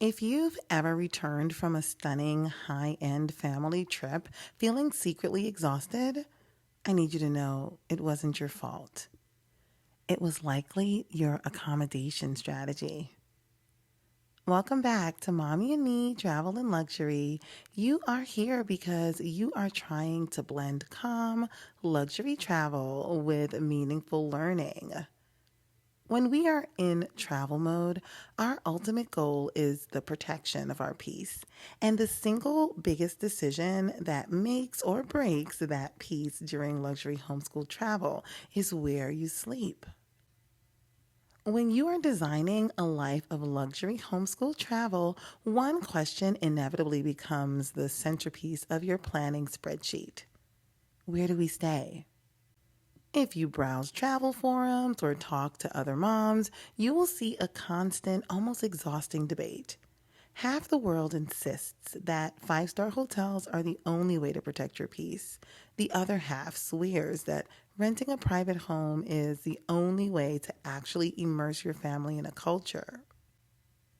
If you've ever returned from a stunning high-end family trip feeling secretly exhausted, I need you to know it wasn't your fault. It was likely your accommodation strategy. Welcome back to Mommy and Me Travel and Luxury. You are here because you are trying to blend calm, luxury travel with meaningful learning. When we are in travel mode, our ultimate goal is the protection of our peace. And the single biggest decision that makes or breaks that peace during luxury homeschool travel is where you sleep. When you are designing a life of luxury homeschool travel, one question inevitably becomes the centerpiece of your planning spreadsheet. Where do we stay? If you browse travel forums or talk to other moms, you will see a constant, almost exhausting debate. Half the world insists that five-star hotels are the only way to protect your peace. The other half swears that renting a private home is the only way to actually immerse your family in a culture.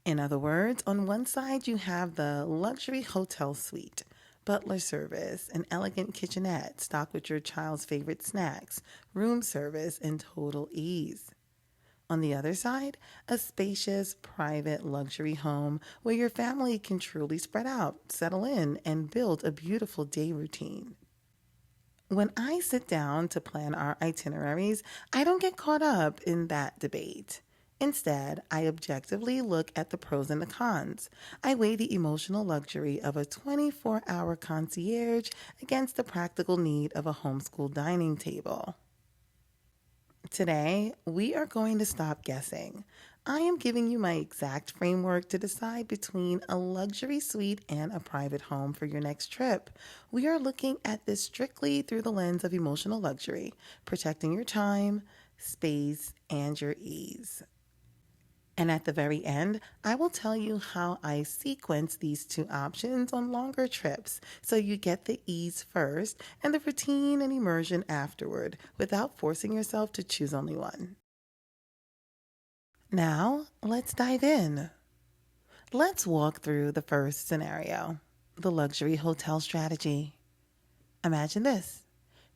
In other words, on one side you have the luxury hotel suite, butler service, an elegant kitchenette stocked with your child's favorite snacks, room service, and total ease. On the other side, a spacious, private luxury home where your family can truly spread out, settle in, and build a beautiful day routine. When I sit down to plan our itineraries, I don't get caught up in that debate. Instead, I objectively look at the pros and the cons. I weigh the emotional luxury of a 24-hour concierge against the practical need of a homeschool dining table. Today, we are going to stop guessing. I am giving you my exact framework to decide between a luxury suite and a private home for your next trip. We are looking at this strictly through the lens of emotional luxury, protecting your time, space, and your ease. And at the very end, I will tell you how I sequence these two options on longer trips so you get the ease first and the routine and immersion afterward without forcing yourself to choose only one. Now, let's dive in. Let's walk through the first scenario, the luxury hotel strategy. Imagine this.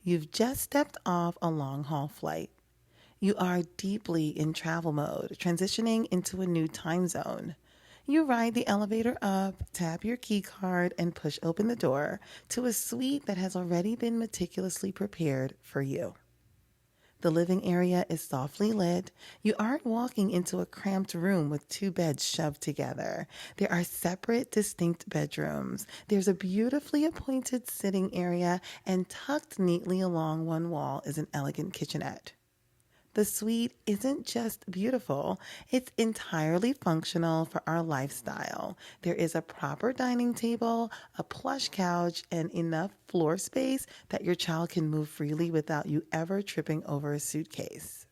You've just stepped off a long-haul flight. You are deeply in travel mode, transitioning into a new time zone. You ride the elevator up, tap your key card, and push open the door to a suite that has already been meticulously prepared for you. The living area is softly lit. You aren't walking into a cramped room with two beds shoved together. There are separate, distinct bedrooms. There's a beautifully appointed sitting area, and tucked neatly along one wall is an elegant kitchenette. The suite isn't just beautiful, it's entirely functional for our lifestyle. There is a proper dining table, a plush couch, and enough floor space that your child can move freely without you ever tripping over a suitcase.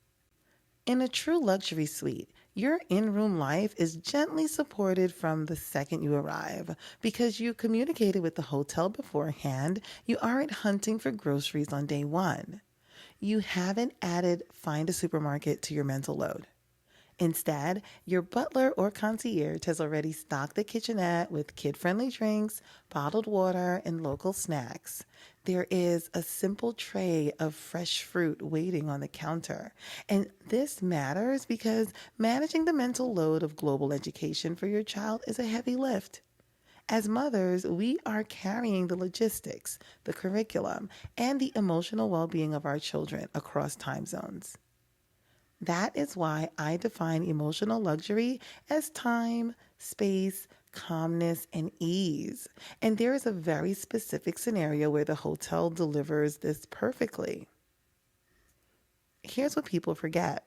In a true luxury suite, your in-room life is gently supported from the second you arrive. Because you communicated with the hotel beforehand, you aren't hunting for groceries on day one. You haven't added find a supermarket to your mental load. Instead, your butler or concierge has already stocked the kitchenette with kid-friendly drinks, bottled water, and local snacks. There is a simple tray of fresh fruit waiting on the counter. And this matters because managing the mental load of global education for your child is a heavy lift. As mothers, we are carrying the logistics, the curriculum, and the emotional well-being of our children across time zones. That is why I define emotional luxury as time, space, calmness, and ease. And there is a very specific scenario where the hotel delivers this perfectly. Here's what people forget.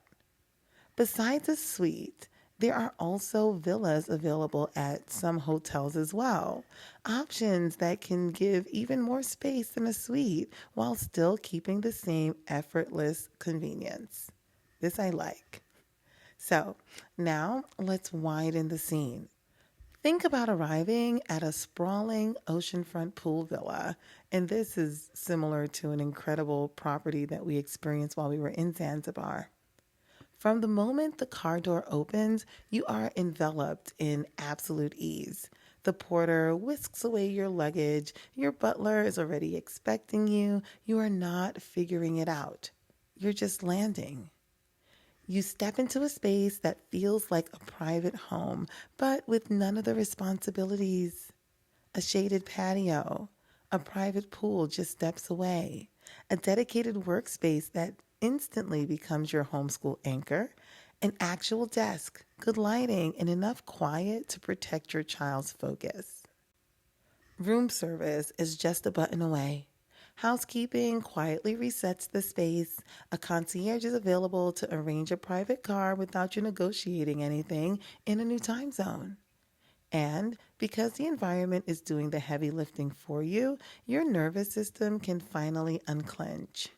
Besides a suite, there are also villas available at some hotels as well. Options that can give even more space than a suite while still keeping the same effortless convenience. This I like. So now let's widen the scene. Think about arriving at a sprawling oceanfront pool villa, and this is similar to an incredible property that we experienced while we were in Zanzibar. From the moment the car door opens, you are enveloped in absolute ease. The porter whisks away your luggage. Your butler is already expecting you. You are not figuring it out. You're just landing. You step into a space that feels like a private home, but with none of the responsibilities. A shaded patio, a private pool just steps away, a dedicated workspace that instantly becomes your homeschool anchor, an actual desk, good lighting, and enough quiet to protect your child's focus. Room service is just a button away. Housekeeping quietly resets the space. A concierge is available to arrange a private car without you negotiating anything in a new time zone. And because the environment is doing the heavy lifting for you, your nervous system can finally unclench.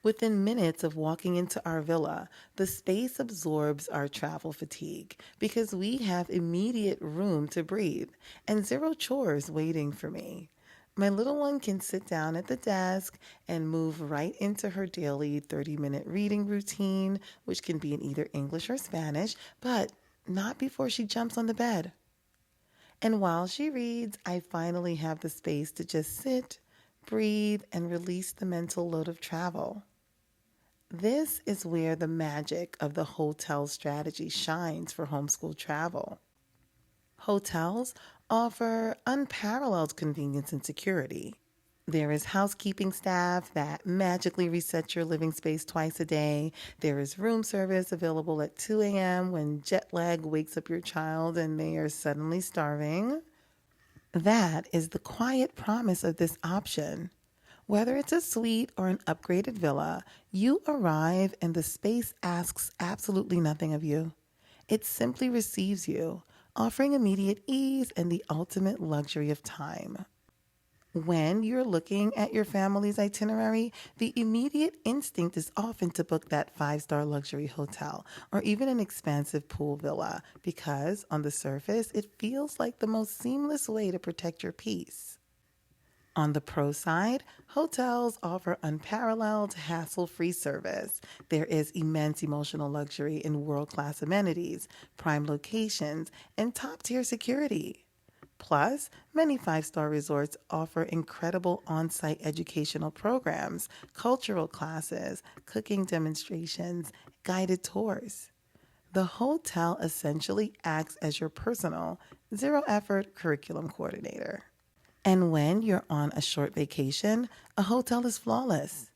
Within minutes of walking into our villa, the space absorbs our travel fatigue because we have immediate room to breathe and zero chores waiting for me. My little one can sit down at the desk and move right into her daily 30-minute reading routine, which can be in either English or Spanish, but not before she jumps on the bed. And while she reads, I finally have the space to just sit, breathe, and release the mental load of travel. This is where the magic of the hotel strategy shines for homeschool travel. Hotels offer unparalleled convenience and security. There is housekeeping staff that magically resets your living space twice a day. There is room service available at 2 a.m. when jet lag wakes up your child and they are suddenly starving. That is the quiet promise of this option. Whether it's a suite or an upgraded villa, you arrive and the space asks absolutely nothing of you. It simply receives you, offering immediate ease and the ultimate luxury of time. When you're looking at your family's itinerary, the immediate instinct is often to book that five-star luxury hotel or even an expansive pool villa because, on the surface, it feels like the most seamless way to protect your peace. On the pro side, hotels offer unparalleled, hassle-free service. There is immense emotional luxury in world-class amenities, prime locations, and top-tier security. Plus, many five-star resorts offer incredible on-site educational programs, cultural classes, cooking demonstrations, guided tours. The hotel essentially acts as your personal, zero-effort curriculum coordinator. And when you're on a short vacation, a hotel is flawless.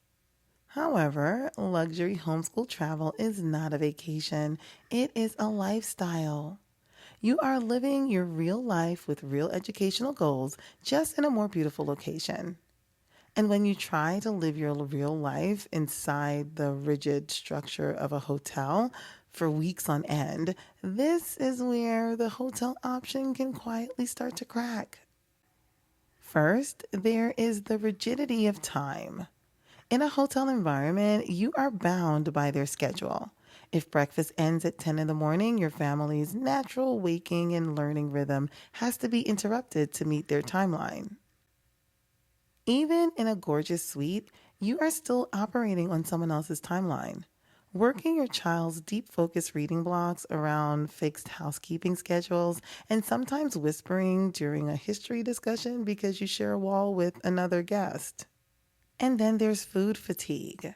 However, luxury homeschool travel is not a vacation, it is a lifestyle. You are living your real life with real educational goals, just in a more beautiful location. And when you try to live your real life inside the rigid structure of a hotel for weeks on end, this is where the hotel option can quietly start to crack. First, there is the rigidity of time. In a hotel environment, you are bound by their schedule. If breakfast ends at 10 in the morning, your family's natural waking and learning rhythm has to be interrupted to meet their timeline. Even in a gorgeous suite, you are still operating on someone else's timeline. Working your child's deep focus reading blocks around fixed housekeeping schedules, and sometimes whispering during a history discussion because you share a wall with another guest. And then there's food fatigue.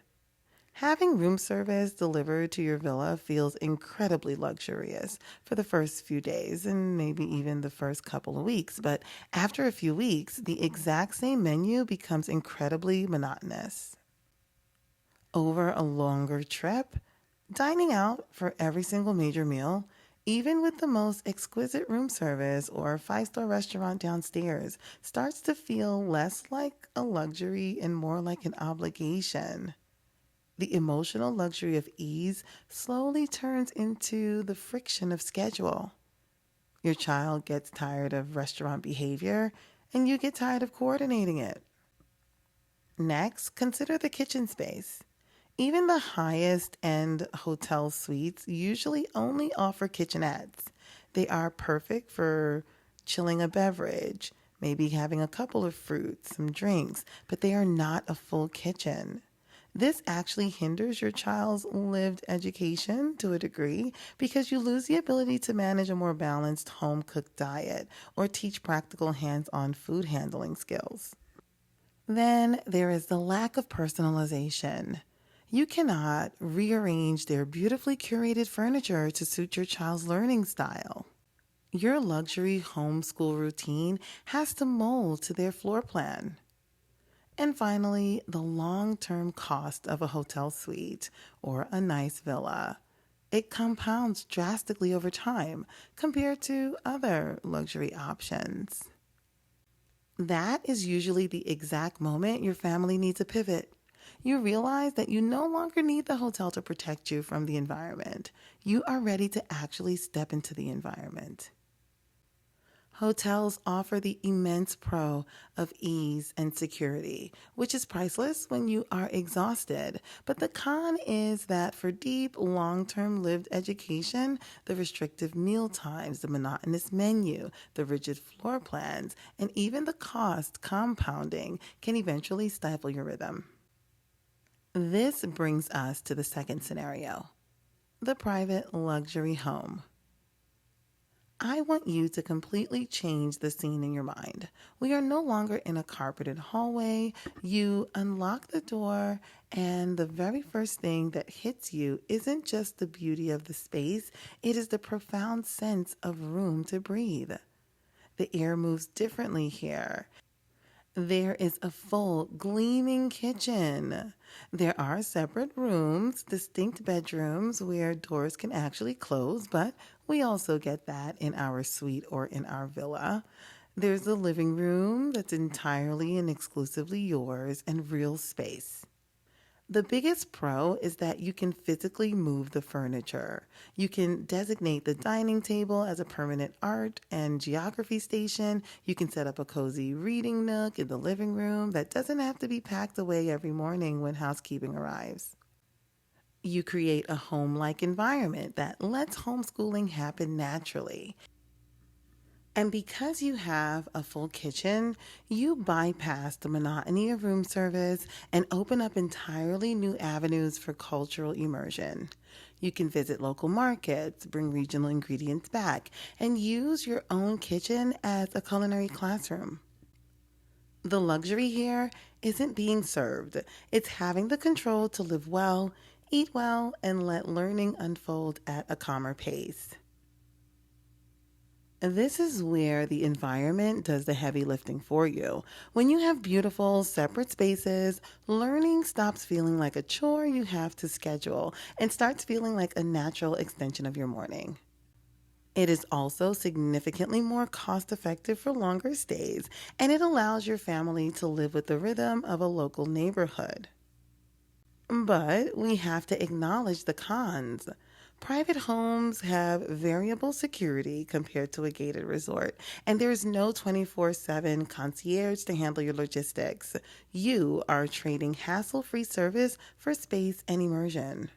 Having room service delivered to your villa feels incredibly luxurious for the first few days and maybe even the first couple of weeks, but after a few weeks, the exact same menu becomes incredibly monotonous. Over a longer trip, dining out for every single major meal, even with the most exquisite room service or five-star restaurant downstairs, starts to feel less like a luxury and more like an obligation. The emotional luxury of ease slowly turns into the friction of schedule. Your child gets tired of restaurant behavior, and you get tired of coordinating it. Next, consider the kitchen space. Even the highest end hotel suites usually only offer kitchenettes. They are perfect for chilling a beverage, maybe having a couple of fruits, some drinks, but they are not a full kitchen. This actually hinders your child's lived education to a degree because you lose the ability to manage a more balanced home cooked diet or teach practical hands on food handling skills. Then there is the lack of personalization. You cannot rearrange their beautifully curated furniture to suit your child's learning style. Your luxury homeschool routine has to mold to their floor plan. And finally, the long term cost of a hotel suite or a nice villa. It compounds drastically over time compared to other luxury options. That is usually the exact moment your family needs a pivot. You realize that you no longer need the hotel to protect you from the environment. You are ready to actually step into the environment. Hotels offer the immense pro of ease and security, which is priceless when you are exhausted. But the con is that for deep, long term lived education, the restrictive meal times, the monotonous menu, the rigid floor plans, and even the cost compounding can eventually stifle your rhythm. This brings us to the second scenario, the private luxury home. I want you to completely change the scene in your mind. We are no longer in a carpeted hallway. You unlock the door, and the very first thing that hits you isn't just the beauty of the space, it is the profound sense of room to breathe. The air moves differently here. There is a full, gleaming kitchen. There are separate rooms, distinct bedrooms where doors can actually close, but we also get that in our suite or in our villa. There's a living room that's entirely and exclusively yours and real space. The biggest pro is that you can physically move the furniture. You can designate the dining table as a permanent art and geography station. You can set up a cozy reading nook in the living room that doesn't have to be packed away every morning when housekeeping arrives. You create a home-like environment that lets homeschooling happen naturally. And because you have a full kitchen, you bypass the monotony of room service and open up entirely new avenues for cultural immersion. You can visit local markets, bring regional ingredients back, and use your own kitchen as a culinary classroom. The luxury here isn't being served, it's having the control to live well, eat well, and let learning unfold at a calmer pace. This is where the environment does the heavy lifting for you. When you have beautiful, separate spaces, learning stops feeling like a chore you have to schedule and starts feeling like a natural extension of your morning. It is also significantly more cost effective for longer stays, and it allows your family to live with the rhythm of a local neighborhood. But we have to acknowledge the cons. Private homes have variable security compared to a gated resort, and there is no 24/7 concierge to handle your logistics. You are trading hassle free service for space and immersion.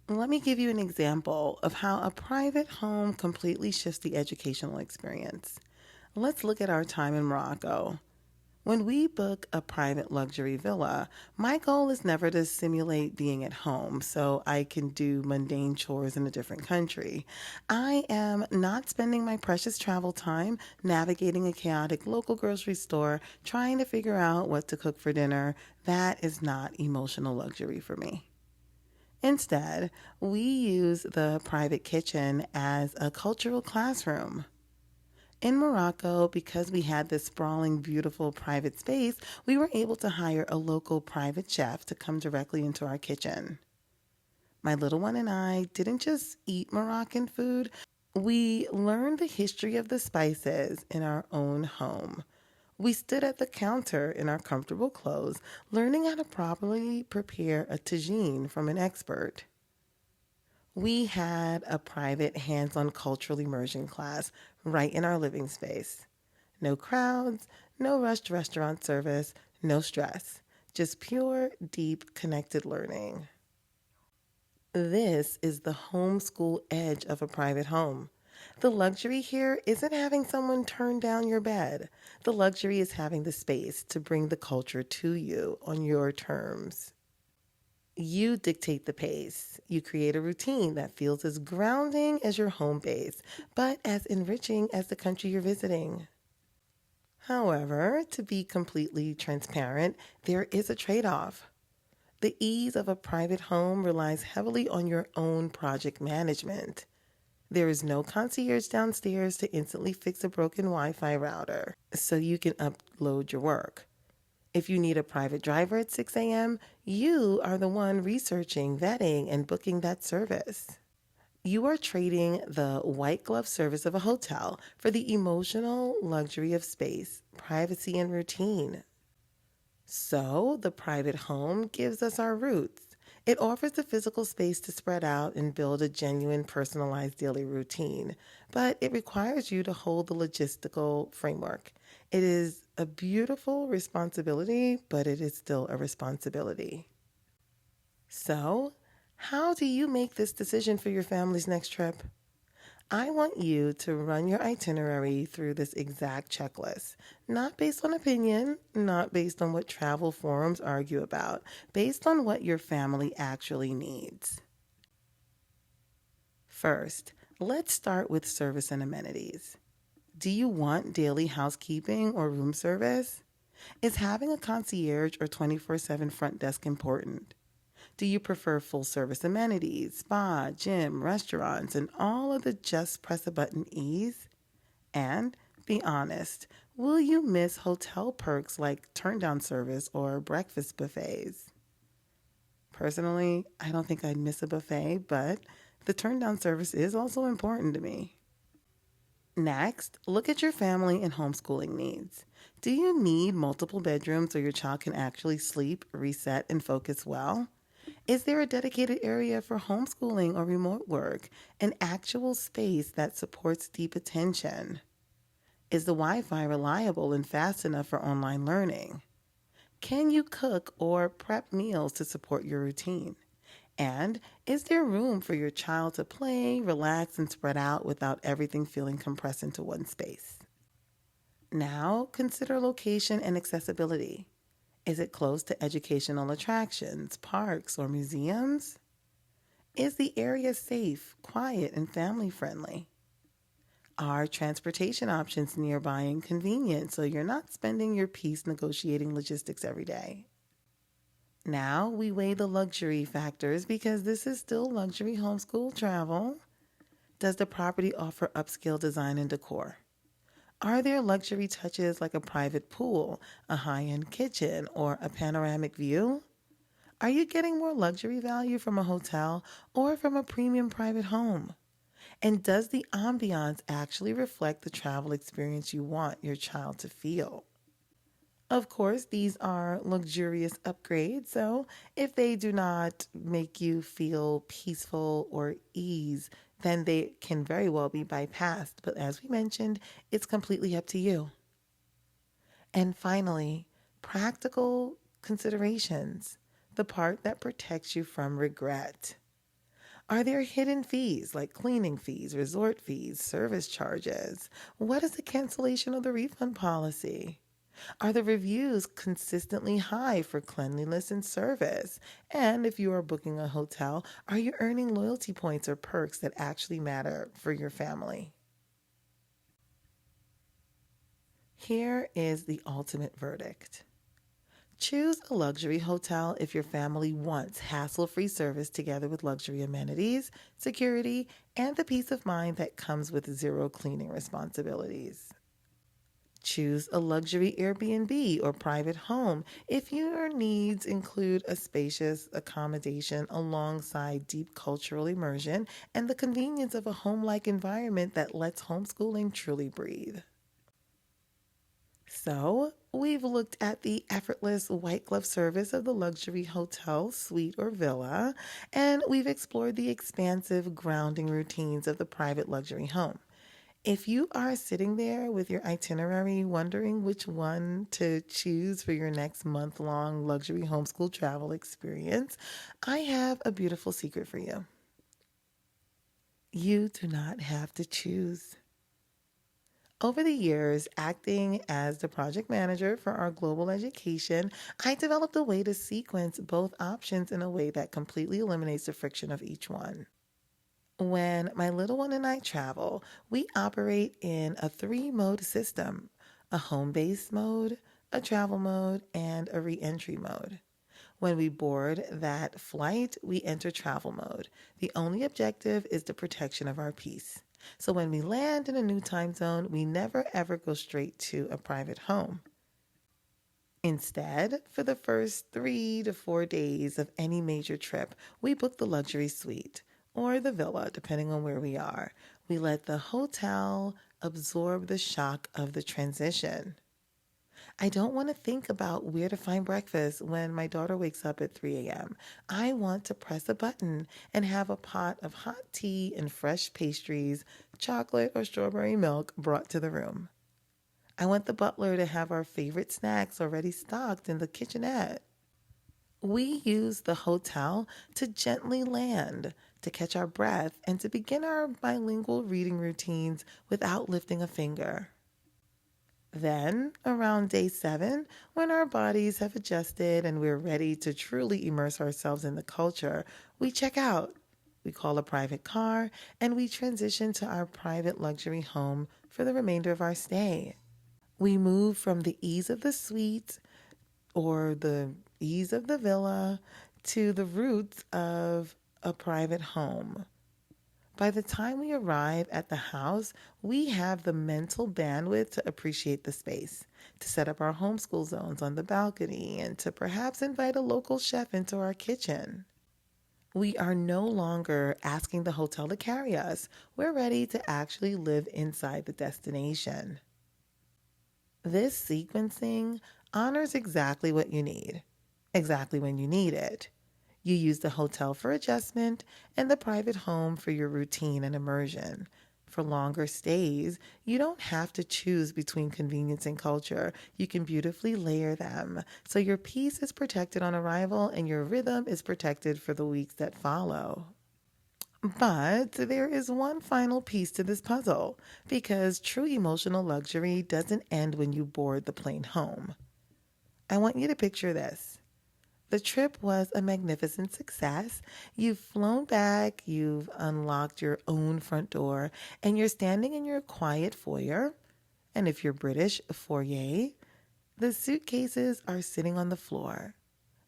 Let me give you an example of how a private home completely shifts the educational experience. Let's look at our time in Morocco. When we book a private luxury villa, my goal is never to simulate being at home so I can do mundane chores in a different country. I am not spending my precious travel time navigating a chaotic local grocery store trying to figure out what to cook for dinner. That is not emotional luxury for me. Instead, we use the private kitchen as a cultural classroom. In Morocco, because we had this sprawling, beautiful private space, we were able to hire a local private chef to come directly into our kitchen. My little one and I didn't just eat Moroccan food, we learned the history of the spices in our own home. We stood at the counter in our comfortable clothes, learning how to properly prepare a tagine from an expert. We had a private hands-on cultural immersion class right in our living space. No crowds, no rushed restaurant service, no stress. Just pure, deep, connected learning. This is the homeschool edge of a private home. The luxury here isn't having someone turn down your bed. The luxury is having the space to bring the culture to you on your terms. You dictate the pace. You create a routine that feels as grounding as your home base, but as enriching as the country you're visiting. However, to be completely transparent, there is a trade off. The ease of a private home relies heavily on your own project management. There is no concierge downstairs to instantly fix a broken Wi Fi router so you can upload your work. If you need a private driver at 6 a.m., you are the one researching, vetting, and booking that service. You are trading the white glove service of a hotel for the emotional luxury of space, privacy, and routine. So, the private home gives us our roots. It offers the physical space to spread out and build a genuine personalized daily routine, but it requires you to hold the logistical framework. It is a beautiful responsibility, but it is still a responsibility. So, how do you make this decision for your family's next trip? I want you to run your itinerary through this exact checklist, not based on opinion, not based on what travel forums argue about, based on what your family actually needs. First, let's start with service and amenities. Do you want daily housekeeping or room service? Is having a concierge or 24/7 front desk important? Do you prefer full service amenities, spa, gym, restaurants, and all of the just press a button ease? And be honest, will you miss hotel perks like turn down service or breakfast buffets? Personally, I don't think I'd miss a buffet, but the turn down service is also important to me. Next, look at your family and homeschooling needs. Do you need multiple bedrooms so your child can actually sleep, reset, and focus well? Is there a dedicated area for homeschooling or remote work, an actual space that supports deep attention? Is the Wi Fi reliable and fast enough for online learning? Can you cook or prep meals to support your routine? And is there room for your child to play, relax, and spread out without everything feeling compressed into one space? Now, consider location and accessibility. Is it close to educational attractions, parks, or museums? Is the area safe, quiet, and family friendly? Are transportation options nearby and convenient so you're not spending your peace negotiating logistics every day? Now we weigh the luxury factors because this is still luxury homeschool travel. Does the property offer upscale design and decor? Are there luxury touches like a private pool, a high end kitchen, or a panoramic view? Are you getting more luxury value from a hotel or from a premium private home? And does the ambiance actually reflect the travel experience you want your child to feel? Of course, these are luxurious upgrades, so if they do not make you feel peaceful or ease, then they can very well be bypassed. But as we mentioned, it's completely up to you. And finally, practical considerations, the part that protects you from regret. Are there hidden fees like cleaning fees, resort fees, service charges? What is the cancellation or the refund policy? Are the reviews consistently high for cleanliness and service? And if you are booking a hotel, are you earning loyalty points or perks that actually matter for your family? Here is the ultimate verdict. Choose a luxury hotel if your family wants hassle-free service together with luxury amenities, security, and the peace of mind that comes with zero cleaning responsibilities. Choose a luxury Airbnb or private home if your needs include a spacious accommodation alongside deep cultural immersion and the convenience of a home-like environment that lets homeschooling truly breathe. So, we've looked at the effortless white glove service of the luxury hotel, suite, or villa, and we've explored the expansive grounding routines of the private luxury home. If you are sitting there with your itinerary wondering which one to choose for your next month-long luxury homeschool travel experience, I have a beautiful secret for you. You do not have to choose. Over the years, acting as the project manager for our global education, I developed a way to sequence both options in a way that completely eliminates the friction of each one. When my little one and I travel, we operate in a three-mode system: a home-based mode, a travel mode, and a re-entry mode. When we board that flight, we enter travel mode. The only objective is the protection of our peace. So when we land in a new time zone, we never ever go straight to a private home. Instead, for the first 3 to 4 days of any major trip, we book the luxury suite or the villa, depending on where we are. We let the hotel absorb the shock of the transition. I don't want to think about where to find breakfast when my daughter wakes up at 3 a.m. I want to press a button and have a pot of hot tea and fresh pastries, chocolate or strawberry milk brought to the room. I want the butler to have our favorite snacks already stocked in the kitchenette. We use the hotel to gently land, to catch our breath, and to begin our bilingual reading routines without lifting a finger. Then, around day 7, when our bodies have adjusted and we're ready to truly immerse ourselves in the culture, we check out. We call a private car and we transition to our private luxury home for the remainder of our stay. We move from the ease of the suite or the ease of the villa to the roots of a private home. By the time we arrive at the house, we have the mental bandwidth to appreciate the space, to set up our homeschool zones on the balcony, and to perhaps invite a local chef into our kitchen. We are no longer asking the hotel to carry us. We're ready to actually live inside the destination. This sequencing honors exactly what you need, exactly when you need it. You use the hotel for adjustment and the private home for your routine and immersion. For longer stays, you don't have to choose between convenience and culture. You can beautifully layer them, so your peace is protected on arrival and your rhythm is protected for the weeks that follow. But there is one final piece to this puzzle, because true emotional luxury doesn't end when you board the plane home. I want you to picture this. The trip was a magnificent success. You've flown back, you've unlocked your own front door, and you're standing in your quiet foyer. And if you're British, foyer. The suitcases are sitting on the floor.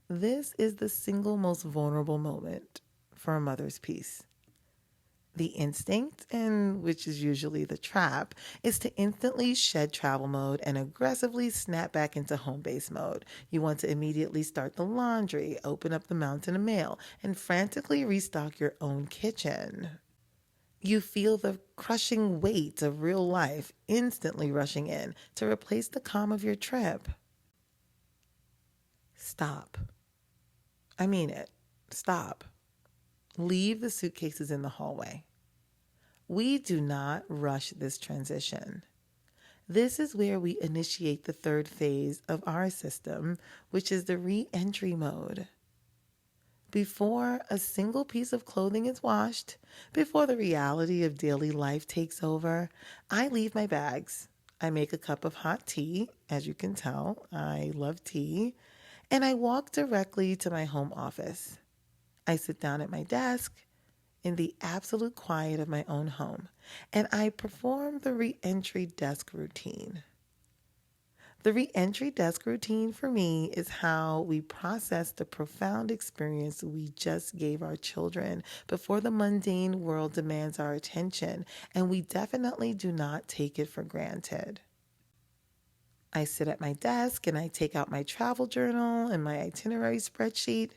This is the single most vulnerable moment for a mother's peace. The instinct, and which is usually the trap, is to instantly shed travel mode and aggressively snap back into home-based mode. You want to immediately start the laundry, open up the mountain of mail, and frantically restock your own kitchen. You feel the crushing weight of real life instantly rushing in to replace the calm of your trip. Stop. I mean it. Stop. Leave the suitcases in the hallway. We do not rush this transition. This is where we initiate the third phase of our system, which is the re-entry mode. Before a single piece of clothing is washed, before the reality of daily life takes over, I leave my bags. I make a cup of hot tea. As you can tell, I love tea. And I walk directly to my home office. I sit down at my desk in the absolute quiet of my own home, and I perform the re-entry desk routine. The re-entry desk routine for me is how we process the profound experience we just gave our children before the mundane world demands our attention, and we definitely do not take it for granted. I sit at my desk and I take out my travel journal and my itinerary spreadsheet.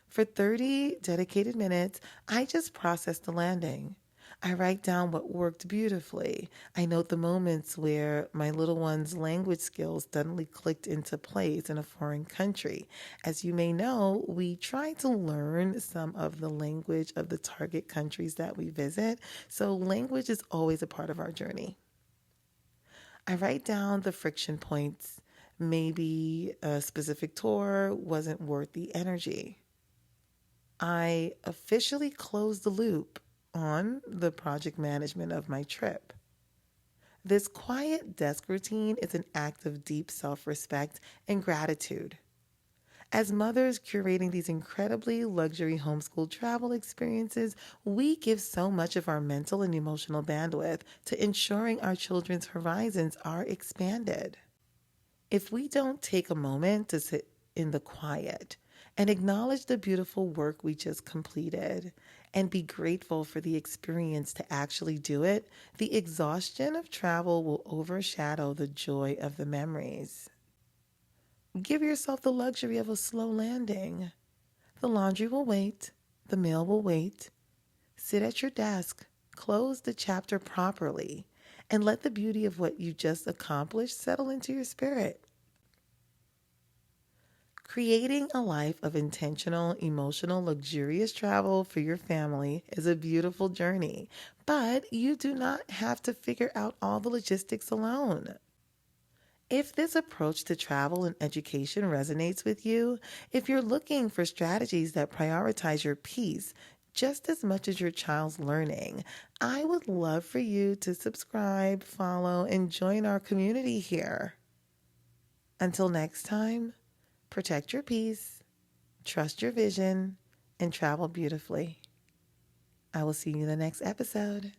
For 30 dedicated minutes, I just process the landing. I write down what worked beautifully. I note the moments where my little one's language skills suddenly clicked into place in a foreign country. As you may know, we try to learn some of the language of the target countries that we visit, so language is always a part of our journey. I write down the friction points. Maybe a specific tour wasn't worth the energy. I officially close the loop on the project management of my trip. This quiet desk routine is an act of deep self respect and gratitude. As mothers curating these incredibly luxury homeschool travel experiences, we give so much of our mental and emotional bandwidth to ensuring our children's horizons are expanded. If we don't take a moment to sit in the quiet and acknowledge the beautiful work we just completed and be grateful for the experience to actually do it, the exhaustion of travel will overshadow the joy of the memories. Give yourself the luxury of a slow landing. The laundry will wait, the meal will wait. Sit at your desk, close the chapter properly, and let the beauty of what you just accomplished settle into your spirit. Creating a life of intentional, emotional, luxurious travel for your family is a beautiful journey, but you do not have to figure out all the logistics alone. If this approach to travel and education resonates with you, if you're looking for strategies that prioritize your peace just as much as your child's learning, I would love for you to subscribe, follow, and join our community here. Until next time, protect your peace, trust your vision, and travel beautifully. I will see you in the next episode.